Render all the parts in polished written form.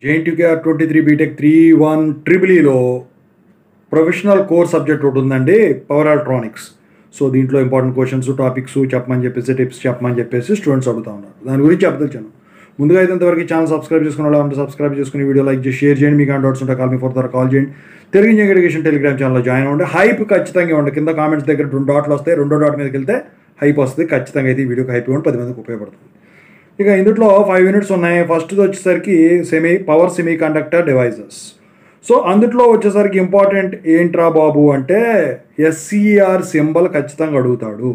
JNTUKR 23 BTech 3-1 ట్రిపులీలో professional core subject ఒకటి ఉందండి, పవర్ ఎలక్ట్రానిక్స్. సో దీంట్లో ఇంపార్టెంట్ క్వశ్చన్స్, టాపిక్స్ చెప్పమని చెప్పేసి, టిప్స్ చెప్పమని చెప్పేసి స్టూడెంట్స్ అడుగుతా ఉన్నారు. దాని గురించి చెప్పదలిచాను. ముందుగా అయితే ఇంతవరకు ఛానల్ సబ్స్క్రైబ్ చేసుకున్న వాళ్ళు సబ్స్క్రైబ్ చేసుకుని వీడియో లైక్ చేసి షేర్ చేయండి. మీకు డౌట్స్ ఉంటే కాల్ మీ ఫోర్ ద్వారా కాల్ చేయండి. తెలుగు ఇంజనీరింగ్ ఎడ్యుకేషన్ టెలిగ్రామ్ ఛానల్లో జాయిన్ అవ్వండి. హైప్ ఖచ్చితంగా ఇవ్వండి. కింద కామెంట్స్ దగ్గర 2 డాట్లు వస్తాయి. 2 డాట్ మీదకి వెళ్తే హైప్ వస్తుంది. ఖచ్చితంగా అయితే ఈ వీడియోకి హైప్ ఇవ్వండి, 10 మందికి ఉపయోగపడుతుంది. ఇక ఇందులో 5 యూనిట్స్ ఉన్నాయి. ఫస్ట్ది వచ్చేసరికి power semi conductor devices. So అందులో వచ్చేసరికి ఇంపార్టెంట్ ఏంట్రా బాబు అంటే ఎస్సీఆర్ సింబల్ ఖచ్చితంగా అడుగుతాడు.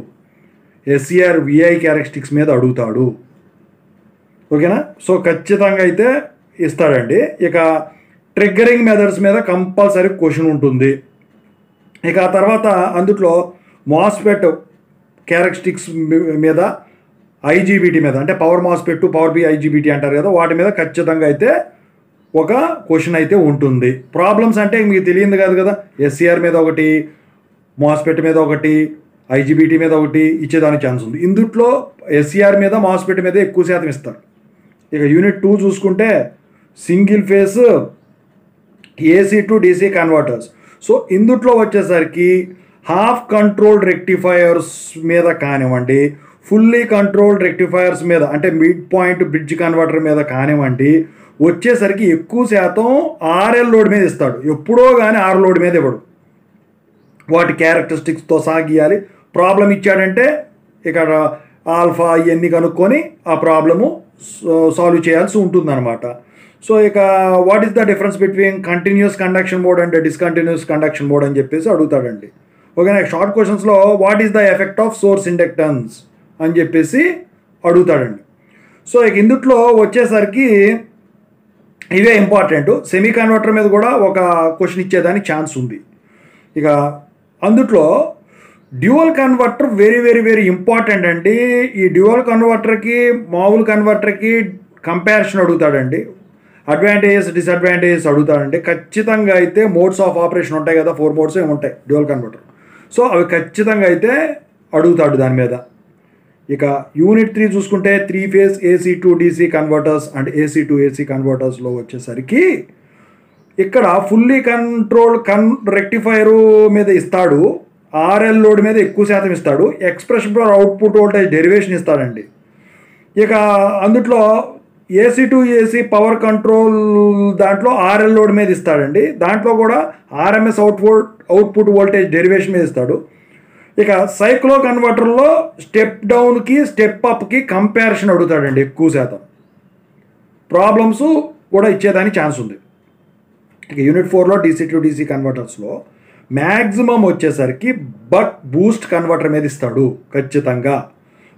ఎస్సీఆర్ విఐ క్యారెక్టరిస్టిక్స్ మీద అడుగుతాడు. ఓకేనా? సో ఖచ్చితంగా అయితే ఇస్తాడండి. ఇక ట్రిగ్గరింగ్ మెథడ్స్ మీద కంపల్సరీ క్వశ్చన్ ఉంటుంది. ఇక ఆ తర్వాత అందులో మాస్ఫెట్ క్యారెక్టరిస్టిక్స్ మీద, ఐజీబీటీ మీద, అంటే పవర్ మాస్ఫెట్ పవర్ బి ఐజీబీటీ అంటారు కదా, వాటి మీద ఖచ్చితంగా అయితే ఒక క్వశ్చన్ అయితే ఉంటుంది. ప్రాబ్లమ్స్ అంటే మీకు తెలియదు కాదు కదా, ఎస్సీఆర్ మీద ఒకటి, మాస్ఫెట్ మీద ఒకటి, ఐజీబీటీ మీద ఒకటి ఇచ్చేదానికి ఛాన్స్ ఉంది. ఇందులో ఎస్సీఆర్ మీద, మాస్ఫెట్ మీద ఎక్కువ శాతం ఇస్తారు. ఇక యూనిట్ 2 చూసుకుంటే single phase AC to DC converters. So ఇందులో వచ్చేసరికి హాఫ్ కంట్రోల్డ్ రెక్టిఫైయర్స్ మీద కానివ్వండి, ఫుల్లీ కంట్రోల్డ్ రెక్టిఫైయర్స్ మీద, అంటే మిడ్ పాయింట్ బ్రిడ్జ్ కన్వర్టర్ మీద కానివ్వండి, వచ్చేసరికి ఎక్కువ శాతం ఆర్ఎల్ లోడ్ మీద ఇస్తాడు. ఎప్పుడో కానీ ఆర్ లోడ్ మీద ఇవ్వడు. వాటి క్యారెక్టరిస్టిక్స్తో సాగియాలి. ప్రాబ్లం ఇచ్చాడంటే ఇక్కడ ఆల్ఫా ఇవన్నీ కనుక్కొని ఆ ప్రాబ్లము సాల్వ్ చేయాల్సి ఉంటుందన్నమాట. సో ఇక what is the difference between continuous conduction mode and discontinuous conduction mode అని చెప్పేసి అడుగుతాడండి. ఓకేనా? షార్ట్ క్వశ్చన్స్లో what is the effect of source inductance అని చెప్పేసి అడుగుతాడండి. సో ఇక ఇందులో వచ్చేసరికి ఇవే ఇంపార్టెంట్. సెమీ కన్వర్టర్ మీద కూడా ఒక క్వశ్చన్ ఇచ్చేదానికి ఛాన్స్ ఉంది. ఇక అందులో dual converter very very very important అండి. ఈ డ్యూయల్ కన్వర్టర్కి మామూలు కన్వర్టర్కి కంపారిజన్ అడుగుతాడండి. అడ్వాంటేజెస్, డిసడ్వాంటేజెస్ అడుగుతాడండి. ఖచ్చితంగా అయితే మోడ్స్ ఆఫ్ ఆపరేషన్ ఉంటాయి కదా, 4 మోడ్స్ ఏమి ఉంటాయి డ్యూయల్ కన్వర్టర్. సో అవి ఖచ్చితంగా అయితే అడుగుతాడు దాని మీద. ఇక యూనిట్ 3 చూసుకుంటే 3 phase AC to DC converters and AC to AC కన్వర్టర్స్లో వచ్చేసరికి ఇక్కడ ఫుల్లీ కంట్రోల్డ్ రెక్టిఫైరు మీద ఇస్తాడు. ఆర్ఎల్ లోడ్ మీద ఎక్కువ శాతం ఇస్తాడు. Expression for output voltage derivation ఇస్తాడండి. ఇక అందులో AC to AC power control దాంట్లో ఆర్ఎల్ లోడ్ మీద ఇస్తాడండి. దాంట్లో కూడా ఆర్ఎంఎస్ అవుట్పుట్ వోల్టేజ్ డెరివేషన్ మీద ఇస్తాడు. ఇక సైక్లో కన్వర్టర్లో స్టెప్ డౌన్కి స్టెప్ అప్కి కంపారిజన్ అడుగుతాడండి. ఎక్కువ శాతం ప్రాబ్లమ్స్ కూడా ఇచ్చేదానికి ఛాన్స్ ఉంది. ఇక యూనిట్ 4లో డీసీ టు డీసీ కన్వర్టర్స్లో మ్యాక్సిమం వచ్చేసరికి బక్ బూస్ట్ కన్వర్టర్ మీద ఇస్తాడు ఖచ్చితంగా.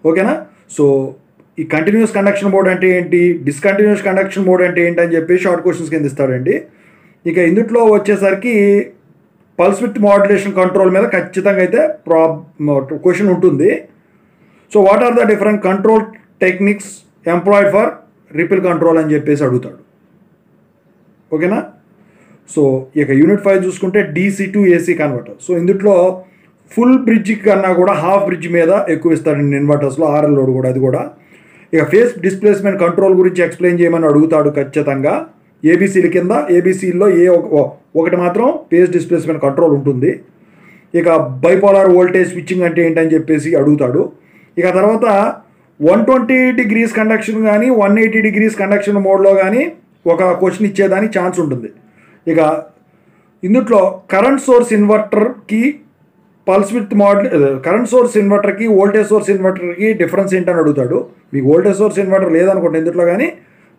ఓకేనా? సో ఈ కంటిన్యూస్ కండక్షన్ మోడ్ అంటే ఏంటి, డిస్కంటిన్యూస్ కండక్షన్ మోడ్ అంటే ఏంటి అని చెప్పి షార్ట్ క్వశ్చన్స్ కింద ఇస్తాడండి. ఇక ఇందులో వచ్చేసరికి పల్స్ విత్ మాడ్యులేషన్ కంట్రోల్ మీద ఖచ్చితంగా అయితే క్వశ్చన్ ఉంటుంది. So what are the different control techniques employed for ripple control అని చెప్పేసి అడుగుతాడు. ఓకేనా? సో ఇక యూనిట్ 5 చూసుకుంటే DC to AC converter. So ఇందులో ఫుల్ బ్రిడ్జ్ కన్నా కూడా హాఫ్ బ్రిడ్జ్ మీద ఎక్కువ ఇస్తాడండి ఇన్వర్టర్స్లో, ఆర్ఎల్ లోడ్ కూడా. అది కూడా ఇక ఫేస్ డిస్ప్లేస్మెంట్ కంట్రోల్ గురించి ఎక్స్ప్లెయిన్ చేయమని అడుగుతాడు ఖచ్చితంగా. ఏబీసీల కింద ఏబీసీల్లో ఒకటి మాత్రం ఫేస్ డిస్ప్లేస్మెంట్ కంట్రోల్ ఉంటుంది. ఇక బైపోలార్ వోల్టేజ్ స్విచ్చింగ్ అంటే ఏంటని చెప్పేసి అడుగుతాడు. ఇక తర్వాత 120 డిగ్రీస్ కండక్షన్ కానీ 180 డిగ్రీస్ కండక్షన్ మోడ్లో కానీ ఒక క్వశ్చన్ ఇచ్చేదానికి ఛాన్స్ ఉంటుంది. ఇక ఇందులో కరెంట్ సోర్స్ ఇన్వర్టర్కి కరెంట్ సోర్స్ ఇన్వర్టర్కి వోల్టేజ్ సోర్స్ ఇన్వర్టర్కి డిఫరెన్స్ ఏంటని అడుగుతాడు. మీకు వోల్టేజ్ సోర్స్ ఇన్వర్టర్ లేదనుకోండి ఇందులో, కానీ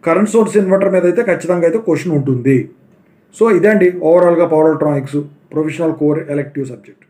కరెంట్ సోర్స్ ఇన్వర్టర్ మీద అయితే ఖచ్చితంగా అయితే క్వశ్చన్ ఉంటుంది. సో ఇదండి ఓవరాల్గా power electronics professional core elective subject.